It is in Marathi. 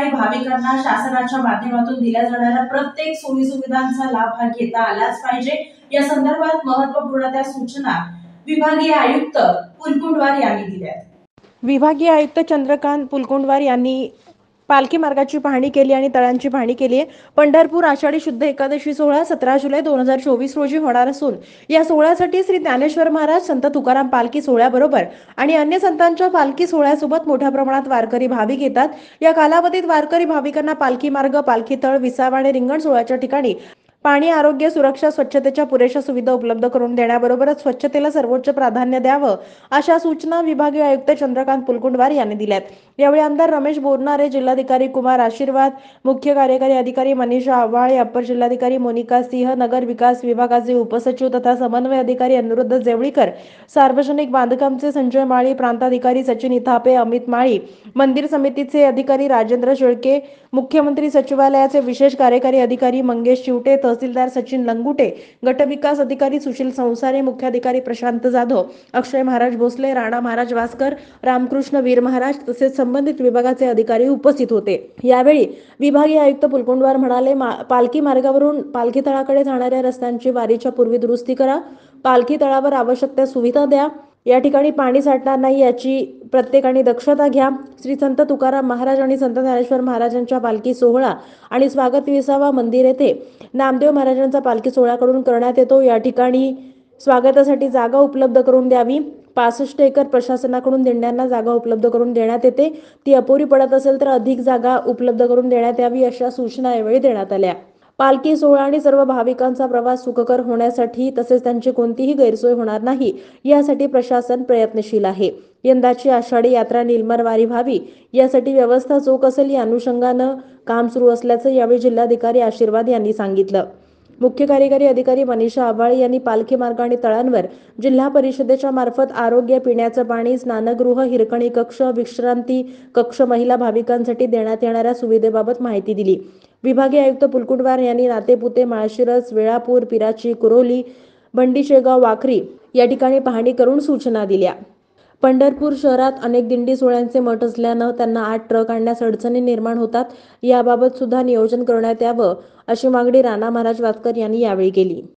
वारकरी भाविकांना शासनाच्या माध्यमातून दिल्या जाणाऱ्या प्रत्येक सोयी सुविधांचा लाभ हा घेता आलाच पाहिजे। या संदर्भात महत्त्वपूर्ण त्या सूचना विभागीय आयुक्त पुलकुंडवार यांनी दिल्या। विभागीय आयुक्त चंद्रकांत पुलकुंडवार यांनी पालखी मार्गाची पाहणी केली आणि तळांची पाहणी केली आहे। पंढरपूर आषाढी शुद्ध एकादशी सोहळा 17 जुलै 2024 रोजी होणार असून या सोहळ्यासाठी श्री ज्ञानेश्वर महाराज, संत तुकाराम पालखी सोहळ्याबरोबर आणि अन्य संतांच्या पालखी सोहळ्यासोबत मोठ्या प्रमाणात वारकरी भाविक येतात। या कालावधीत वारकरी भाविकांना पालखी मार्ग, पालखी तळ, विसावा आणि रिंगण सोहळ्याच्या ठिकाणी पाणी, आरोग्य, सुरक्षा, स्वच्छतेच्या पुरेशा सुविधा उपलब्ध करून देण्याबरोबरच स्वच्छतेला सर्वोच्च प्राधान्य द्यावं अशा सूचना विभागीय आयुक्त चंद्रकांत पुलकुंडवार यांनी दिल्यात। यावेळी आमदार रमेश बोरनारे, जिल्हाधिकारी कुमार आशीर्वाद, मुख्य कार्यकारी अधिकारी मनीषा आव्हाळे, अप्पर जिल्हाधिकारी मोनिका सिंह, नगर विकास विभागाचे उपसचिव तथा समन्वय अधिकारी अनुरुद्ध जेवळीकर, सार्वजनिक बांधकामचे संजय माळी, प्रांताधिकारी सचिन इथापे, अमित माळी, मंदिर समितीचे अधिकारी राजेंद्र शेळके, मुख्यमंत्री सचिवालयाचे विशेष कार्यकारी अधिकारी मंगेश चिवटे, तहसीलदार सचिन लंगुटे, गटविकास अधिकारी सुशील संसारे, मुख्याधिकारी प्रशांत जाधव, अक्षय महाराज भोसले, राणा महाराज वास्कर, रामकृष्ण वीर महाराज तसेच संबंधित विभागाचे अधिकारी उपस्थित होते। यावेळी विभागीय आयुक्त पुलकुंडवार म्हणाले, पालखी मार्गावरून पालखी तळाकडे जाणाऱ्या रस्त्यांची वारीच्या पूर्वी दुरुस्ती करा, पालखी तळावर आवश्यक त्या सुविधा द्या, या ठिकाणी पाणी साठणार नाही याची प्रत्येकाने दक्षता घ्या। श्री संत तुकाराम महाराज आणि संत ज्ञानेश्वर महाराजांच्या पालखी सोहळा आणि स्वागत विसावा मंदिर येथे नामदेव महाराजांचा पालखी सोहळ्याकडून करण्यात येतो। या ठिकाणी स्वागतासाठी जागा उपलब्ध करून द्यावी। 65 एकर प्रशासनाकडून दिंड्यांना जागा उपलब्ध करून देण्यात येते, ती अपुरी पडत असेल तर अधिक जागा उपलब्ध करून देण्यात यावी अशा सूचना यावेळी देण्यात आल्या। पालखी सोहळा आणि सर्व भाविकांचा प्रवास सुखकर होण्यासाठी तसेच त्यांची कोणतीही गैरसोय होणार नाही यासाठी प्रशासन प्रयत्नशील आहे। यंदाची आषाढी यात्रा निर्मलवारी व्हावी यासाठी व्यवस्था चोख असेल या अनुषंगानं काम सुरू असल्याचं यावेळी जिल्हाधिकारी आशीर्वाद यांनी सांगितलं। मुख्य कार्यकारी अधिकारी मनीषा आव्हाळे यांनी पालखी मार्ग आणि तळांवर जिल्हा परिषदेच्या मार्फत आरोग्य, पिण्याचं पाणी, स्नानगृह, हिरकणी कक्ष, विश्रांती कक्ष, महिला भाविकांसाठी देण्यात येणाऱ्या सुविधेबाबत माहिती दिली। विभागीय आयुक्त पुलकुंडवार यांनी नातेपुते, माळशिरस, वेळापूर, पिराची, कुरोली, भंडीशेगाव, वाखरी या ठिकाणी पाहणी करून सूचना दिल्या। पंढरपूर शहरात अनेक दिंडी सोहळ्यांचे मठ असल्यानं त्यांना 8 ट्रक आणण्यास अडचणी निर्माण होतात, याबाबत सुद्धा नियोजन करण्यात यावं अशी मागणी राणा महाराज वास्कर यांनी यावेळी केली।